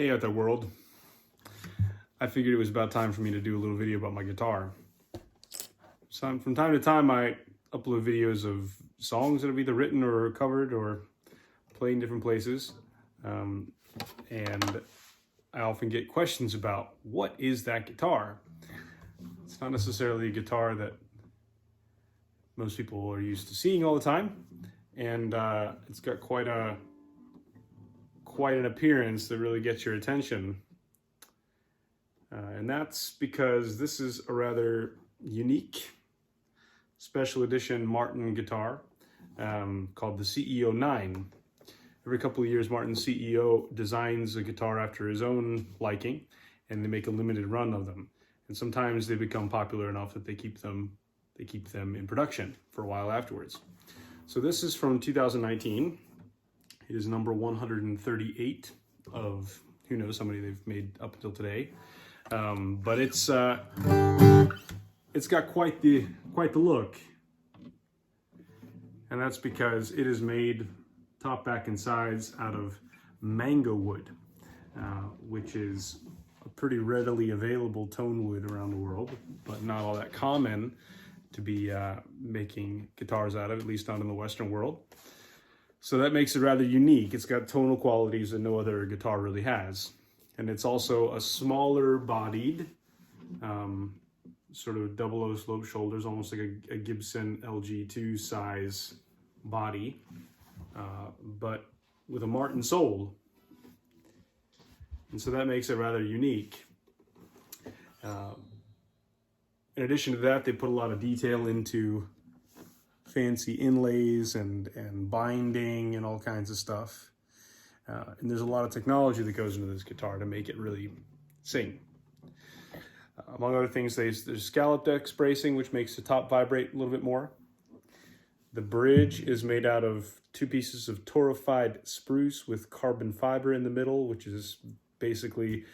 Hey out there world. I figured it was about time for me to do a little video about my guitar. So from time to time I upload videos of songs that I've either written or covered or played in different places. And I often get questions about, what is that guitar? It's not necessarily a guitar that most people are used to seeing all the time. And it's got quite an appearance that really gets your attention. And that's because this is a rather unique special edition Martin guitar called the CEO-9. Every couple of years, Martin's CEO designs a guitar after his own liking, and they make a limited run of them. And sometimes they become popular enough that they keep them in production for a while afterwards. So this is from 2019. It is number 138 of who knows how many they've made up until today. But it's got quite the look, and that's because it is made top, back, and sides out of mango wood, which is a pretty readily available tone wood around the world, but not all that common to be making guitars out of, at least not in the Western world. So that makes it rather unique. It's got tonal qualities that no other guitar really has. And it's also a smaller bodied, sort of 00 slope shoulders, almost like a Gibson LG2 size body, but with a Martin sole. And so that makes it rather unique. In addition to that, they put a lot of detail into fancy inlays and binding and all kinds of stuff. And there's a lot of technology that goes into this guitar to make it really sing. Among other things, there's scalloped X bracing, which makes the top vibrate a little bit more. The bridge is made out of 2 pieces of torrefied spruce with carbon fiber in the middle, which is basically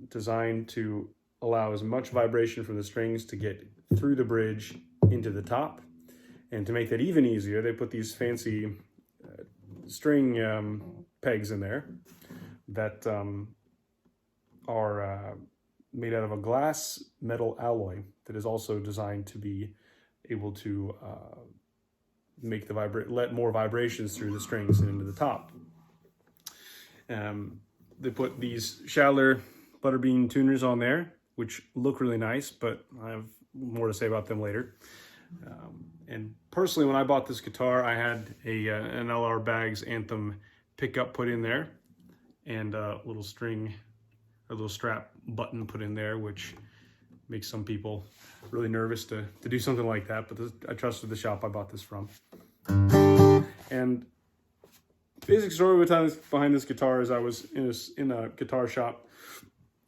designed to allow as much vibration from the strings to get through the bridge into the top. And to make that even easier, they put these fancy string pegs in there that are made out of a glass metal alloy that is also designed to be able to let more vibrations through the strings and into the top. They put these Schaller butterbean tuners on there, which look really nice, but I have more to say about them later. And personally, when I bought this guitar, I had an LR Baggs Anthem pickup put in there, and a little strap button put in there, which makes some people really nervous to do something like that. But I trusted the shop I bought this from. And basic story behind this guitar is I was in a guitar shop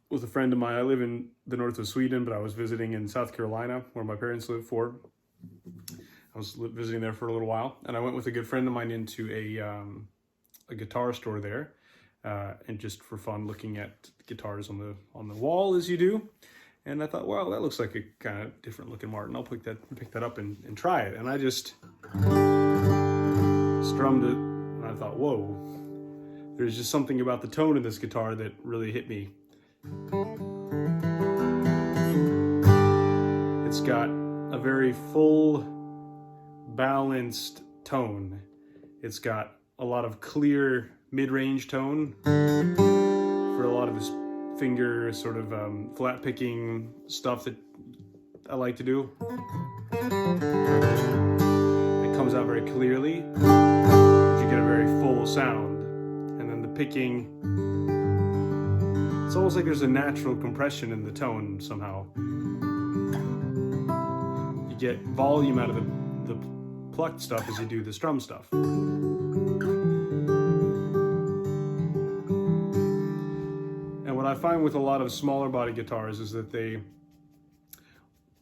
with a friend of mine. I live in the north of Sweden, but I was visiting in South Carolina, where my parents live for. I was visiting there for a little while, and I went with a good friend of mine into a guitar store there, and just for fun, looking at guitars on the wall as you do. And I thought, well, that looks like a kind of different looking Martin. I'll pick that up and try it. And I just strummed it, and I thought, whoa, there's just something about the tone of this guitar that really hit me. It's got a very full, balanced tone. It's got a lot of clear mid-range tone for a lot of this finger sort of flat picking stuff that I like to do. It comes out very clearly, but you get a very full sound. And then the picking, it's almost like there's a natural compression in the tone somehow. You get volume out of the plucked stuff as you do the strum stuff. And what I find with a lot of smaller body guitars is that they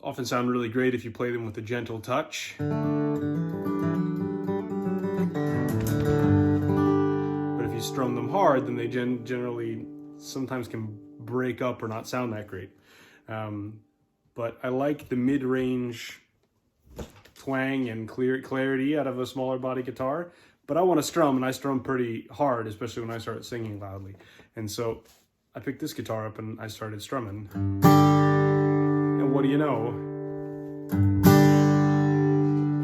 often sound really great if you play them with a gentle touch. But if you strum them hard, then they generally sometimes can break up or not sound that great. But I like the mid-range twang and clarity out of a smaller body guitar, but I want to strum, and I strum pretty hard, especially when I start singing loudly. And so I picked this guitar up and I started strumming. And what do you know?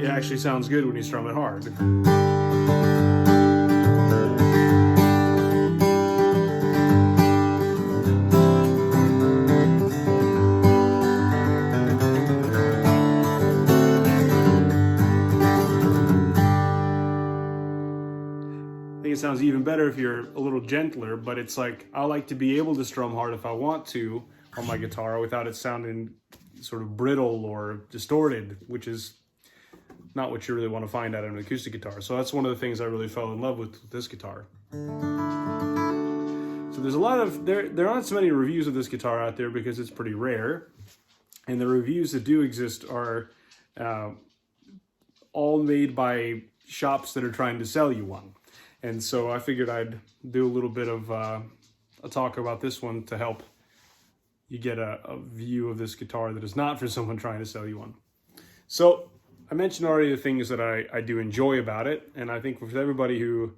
It actually sounds good when you strum it hard. I think it sounds even better if you're a little gentler, but it's like I like to be able to strum hard if I want to on my guitar without it sounding sort of brittle or distorted, which is not what you really want to find out of an acoustic guitar. So that's one of the things I really fell in love with this guitar. So there's a lot of, there aren't so many reviews of this guitar out there because it's pretty rare. And the reviews that do exist are all made by shops that are trying to sell you one. And so I figured I'd do a little bit of a talk about this one to help you get a view of this guitar that is not for someone trying to sell you one. So I mentioned already the things that I do enjoy about it. And I think for everybody who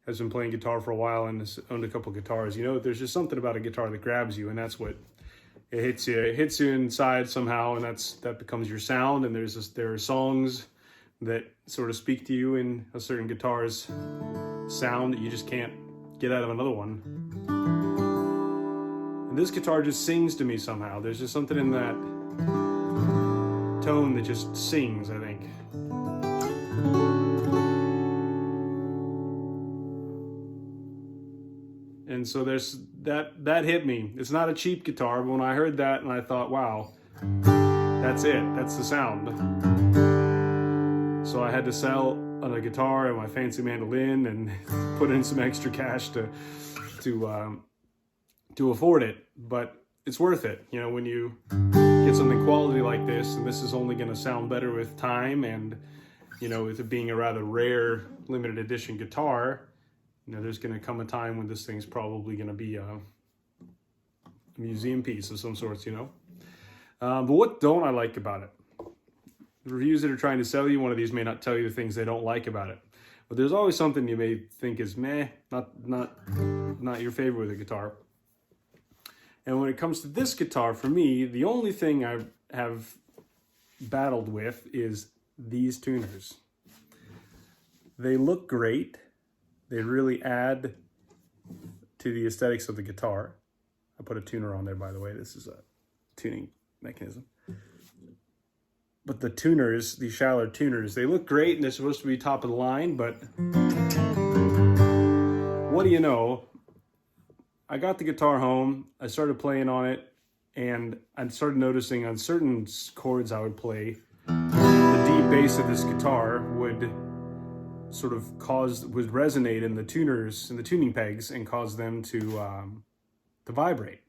has been playing guitar for a while and has owned a couple guitars, you know, there's just something about a guitar that grabs you, and that's what it hits you. It hits you inside somehow, and that becomes your sound. And there are songs that sort of speak to you in a certain guitar's sound that you just can't get out of another one. And this guitar just sings to me somehow. There's just something in that tone that just sings, I think. And so there's that hit me. It's not a cheap guitar, but when I heard that and I thought, wow, that's it. That's the sound. So I had to sell a guitar and my fancy mandolin and put in some extra cash to afford it. But it's worth it, you know, when you get something quality like this, and this is only going to sound better with time, and you know, with it being a rather rare limited edition guitar, you know, there's going to come a time when this thing's probably going to be a museum piece of some sorts, you know. But what don't I like about it? The reviews that are trying to sell you one of these may not tell you the things they don't like about it, but there's always something you may think is meh, not your favorite with a guitar. And when it comes to this guitar, for me, the only thing I have battled with is these tuners. They look great. They really add to the aesthetics of the guitar. I put a tuner on there, by the way. This is a tuning mechanism. But the tuners, these Schaller tuners, they look great and they're supposed to be top of the line, but what do you know? I got the guitar home, I started playing on it, and I started noticing on certain chords I would play, the deep bass of this guitar would sort of would resonate in the tuners, in the tuning pegs, and cause them to vibrate.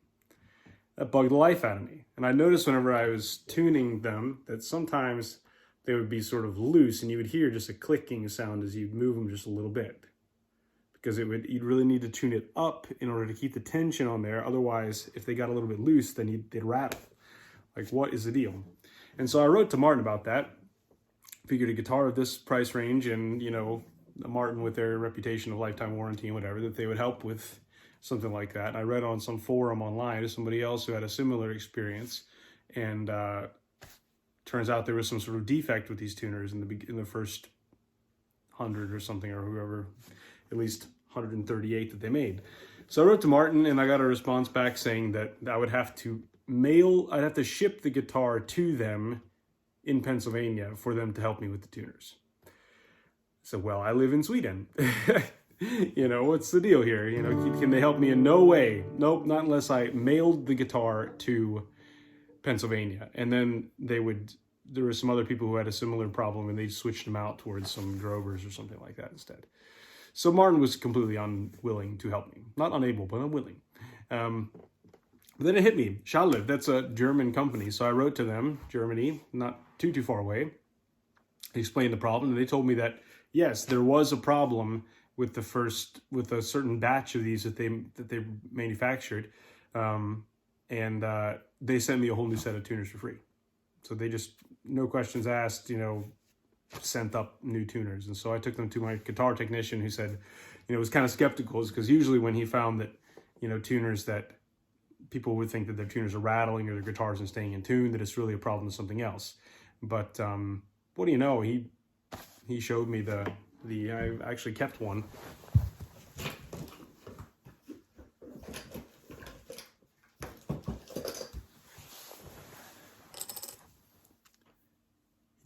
That bugged the life out of me. And I noticed whenever I was tuning them that sometimes they would be sort of loose and you would hear just a clicking sound as you'd move them just a little bit. Because you'd really need to tune it up in order to keep the tension on there. Otherwise, if they got a little bit loose, then they'd rattle. Like, what is the deal? And so I wrote to Martin about that. Figured a guitar of this price range and, you know, Martin with their reputation of lifetime warranty and whatever, that they would help with something like that. And I read on some forum online to somebody else who had a similar experience. And turns out there was some sort of defect with these tuners in the first 100 or something, or whoever, at least 138 that they made. So I wrote to Martin and I got a response back saying that I'd have to ship the guitar to them in Pennsylvania for them to help me with the tuners. So, well, I live in Sweden. You know, what's the deal here? You know, can they help me in no way? Nope, not unless I mailed the guitar to Pennsylvania. And then there were some other people who had a similar problem and they switched them out towards some Grovers or something like that instead. So Martin was completely unwilling to help me. Not unable, but unwilling. But then it hit me. Schaller, that's a German company. So I wrote to them, Germany, not too far away. I explained the problem, and they told me that, yes, there was a problem with a certain batch of these that they manufactured. And they sent me a whole new set of tuners for free. So they just, no questions asked, you know, sent up new tuners. And so I took them to my guitar technician, who said, was kind of skeptical, because usually when he found that, tuners that people would think that their tuners are rattling or their guitars aren't staying in tune, that it's really a problem with something else. But what do you know? He showed me I actually kept one.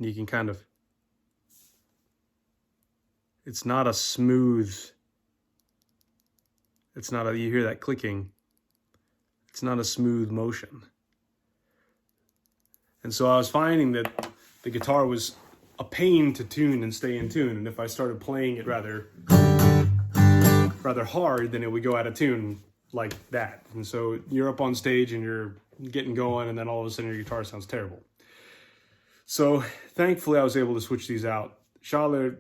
You can kind of, it's not a smooth, you hear that clicking, it's not a smooth motion. And so I was finding that the guitar was a pain to tune and stay in tune. And if I started playing it rather hard, then it would go out of tune like that. And so you're up on stage and you're getting going, and then all of a sudden your guitar sounds terrible. So thankfully I was able to switch these out. Schaller,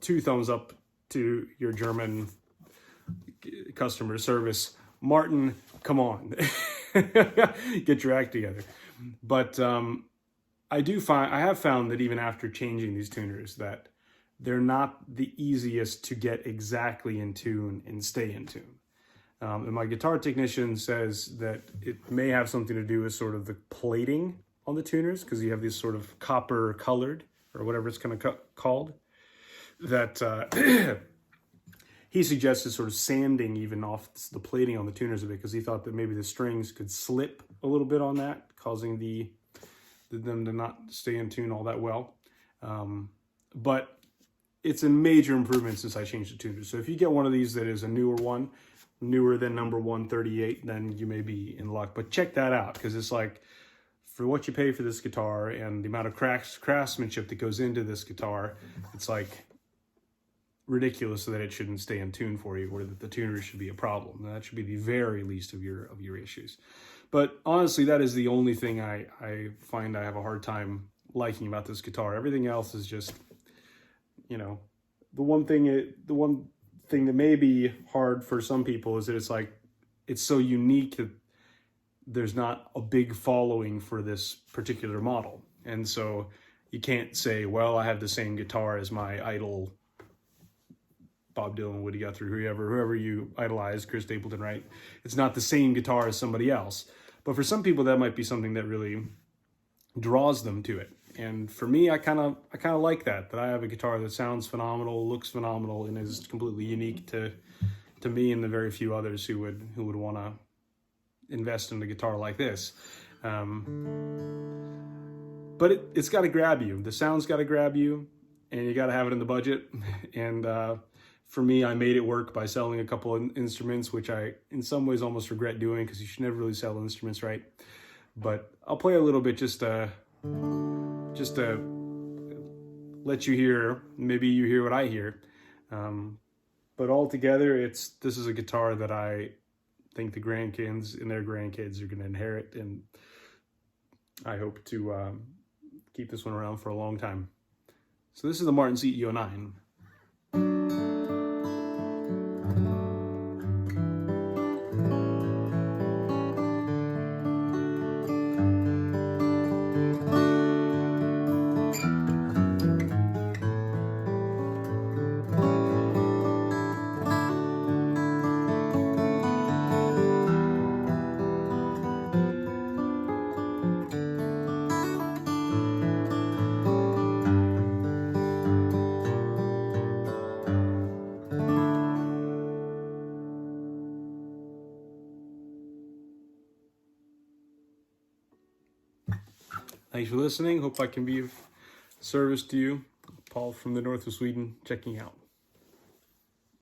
2 thumbs up to your German customer service. Martin, come on, get your act together. But I have found that even after changing these tuners, that they're not the easiest to get exactly in tune and stay in tune. And my guitar technician says that it may have something to do with sort of the plating on the tuners, because you have these sort of copper colored, or whatever it's kind of called, that he suggested sort of sanding even off the plating on the tuners a bit, because he thought that maybe the strings could slip a little bit on that, causing them to not stay in tune all that well. But it's a major improvement since I changed the tuners. So if you get one of these that is a newer than number 138, then you may be in luck. But check that out, because it's like, for what you pay for this guitar and the amount of craftsmanship that goes into this guitar, it's like ridiculous that it shouldn't stay in tune for you, or that the tuners should be a problem. That should be the very least of your issues. But honestly, that is the only thing I find I have a hard time liking about this guitar. Everything else is just, the one thing that may be hard for some people is that it's so unique that there's not a big following for this particular model. And so you can't say, well, I have the same guitar as my idol, Bob Dylan, Woody Guthrie, whoever you idolize, Chris Stapleton, right? It's not the same guitar as somebody else. But for some people, that might be something that really draws them to it. And for me, I kind of like that I have a guitar that sounds phenomenal, looks phenomenal, and is completely unique to me and the very few others who would want to invest in a guitar like this. But it's got to grab you. The sound's got to grab you, and you got to have it in the budget. And for me, I made it work by selling a couple of instruments, which I in some ways almost regret doing, because you should never really sell instruments, right? But I'll play a little bit just to let you hear, maybe you hear what I hear. But altogether, this is a guitar that I think the grandkids and their grandkids are going to inherit, and I hope to keep this one around for a long time. So this is the Martin CEO-9. Thanks for listening. Hope I can be of service to you. Paul from the north of Sweden, checking out.